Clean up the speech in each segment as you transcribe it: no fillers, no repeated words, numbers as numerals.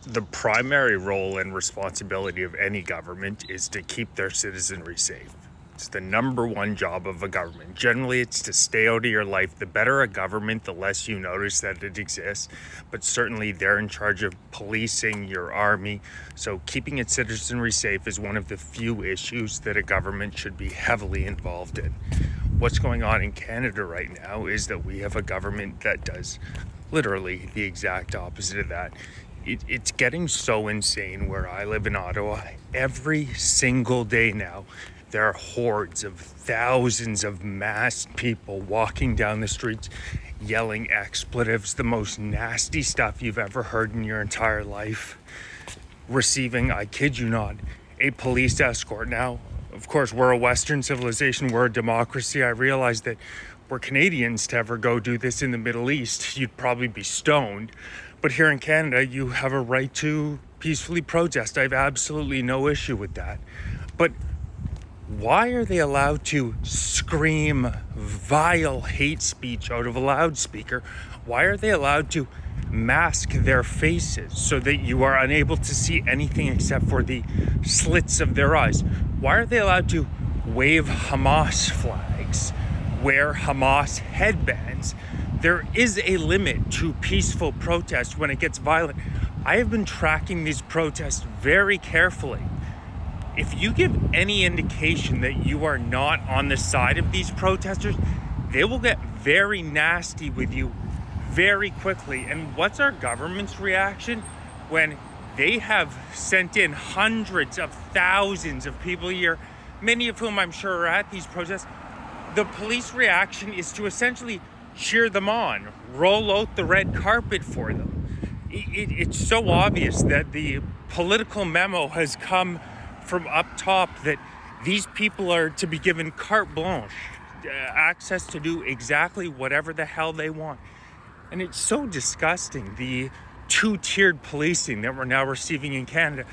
The primary role and responsibility of any government is to keep their citizenry safe. It's the number one job of a government. Generally, it's to stay out of your life. The better a government, the less you notice that it exists. But certainly, they're in charge of policing your army. So keeping its citizenry safe is one of the few issues that a government should be heavily involved in. What's going on in Canada right now is that we have a government that does literally the exact opposite of that. It's getting so insane where I live in Ottawa. Every single day now, there are hordes of thousands of masked people walking down the streets, yelling expletives, the most nasty stuff you've ever heard in your entire life. Receiving, I kid you not, a police escort. Now, of course, we're a Western civilization, we're a democracy. I realize that were Canadians to ever go do this in the Middle East, you'd probably be stoned. But here in Canada, you have a right to peacefully protest. I have absolutely no issue with that. But why are they allowed to scream vile hate speech out of a loudspeaker? Why are they allowed to mask their faces so that you are unable to see anything except for the slits of their eyes? Why are they allowed to wave Hamas flags, wear Hamas headbands? There is a limit to peaceful protest when it gets violent. I have been tracking these protests very carefully. If you give any indication that you are not on the side of these protesters, they will get very nasty with you very quickly. And what's our government's reaction when they have sent in hundreds of thousands of people a year, many of whom I'm sure are at these protests? The police reaction is to essentially cheer them on, roll out the red carpet for them. It's so obvious that the political memo has come from up top that these people are to be given carte blanche, access to do exactly whatever the hell they want. And it's so disgusting, the two-tiered policing that we're now receiving in Canada.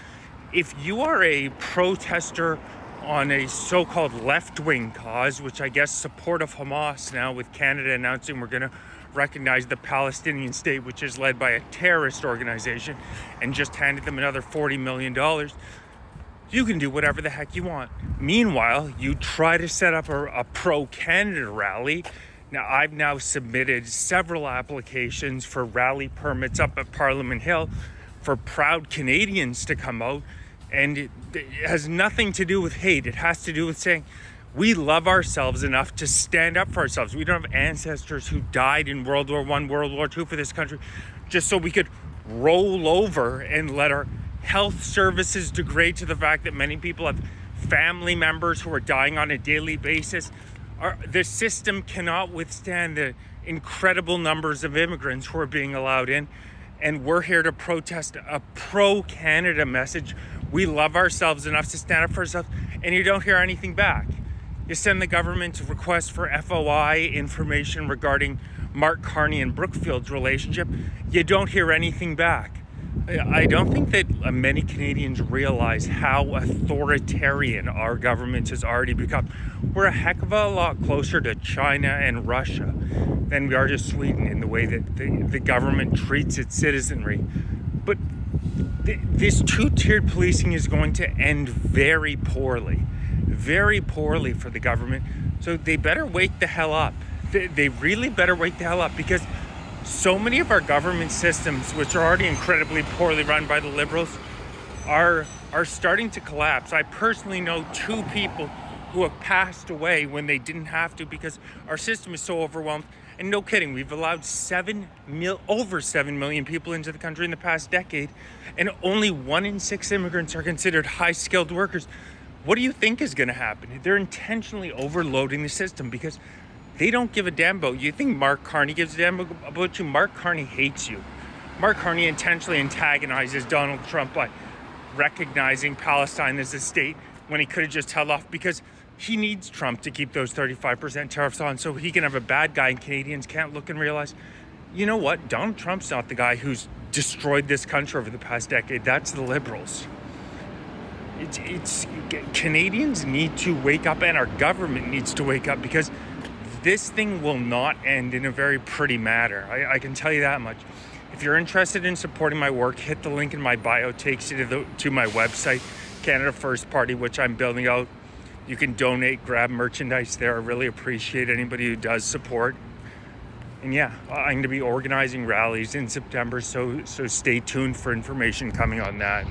If you are a protester on a so-called left-wing cause, which I guess support of Hamas now, with Canada announcing we're going to recognize the Palestinian state, which is led by a terrorist organization, and just handed them another $40 million, you can do whatever the heck you want. Meanwhile, you try to set up a pro-Canada rally. Now, I've now submitted several applications for rally permits up at Parliament Hill for proud Canadians to come out. And it has nothing to do with hate. It has to do with saying we love ourselves enough to stand up for ourselves. We don't have ancestors who died in World War I, World War II for this country just so we could roll over and let our health services degrade to the fact that many people have family members who are dying on a daily basis. The system cannot withstand the incredible numbers of immigrants who are being allowed in. And we're here to protest a pro-Canada message. We love ourselves enough to stand up for ourselves, and you don't hear anything back. You send the government a request for FOI information regarding Mark Carney and Brookfield's relationship. You don't hear anything back. I don't think that many Canadians realize how authoritarian our government has already become. We're a heck of a lot closer to China and Russia than we are to Sweden in the way that the government treats its citizenry. But this two-tiered policing is going to end very poorly for the government. So they better wake the hell up. They really better wake the hell up, because so many of our government systems, which are already incredibly poorly run by the Liberals, are starting to collapse. I personally know two people who have passed away when they didn't have to because our system is so overwhelmed. And no kidding, we've allowed over 7 million people into the country in the past decade, and only 1 in 6 immigrants are considered high-skilled workers. What do you think is going to happen? They're intentionally overloading the system because they don't give a damn about you. You think Mark Carney gives a damn about you? Mark Carney hates you. Mark Carney intentionally antagonizes Donald Trump by recognizing Palestine as a state when he could have just held off, because he needs Trump to keep those 35% tariffs on so he can have a bad guy and Canadians can't look and realize, you know what? Donald Trump's not the guy who's destroyed this country over the past decade. That's the Liberals. Canadians need to wake up, and our government needs to wake up, because this thing will not end in a very pretty manner. I can tell you that much. If you're interested in supporting my work, hit the link in my bio, takes you to my website, Canada First Party, which I'm building out. You can donate, grab merchandise there. I really appreciate anybody who does support. And yeah, I'm going to be organizing rallies in September, so stay tuned for information coming on that.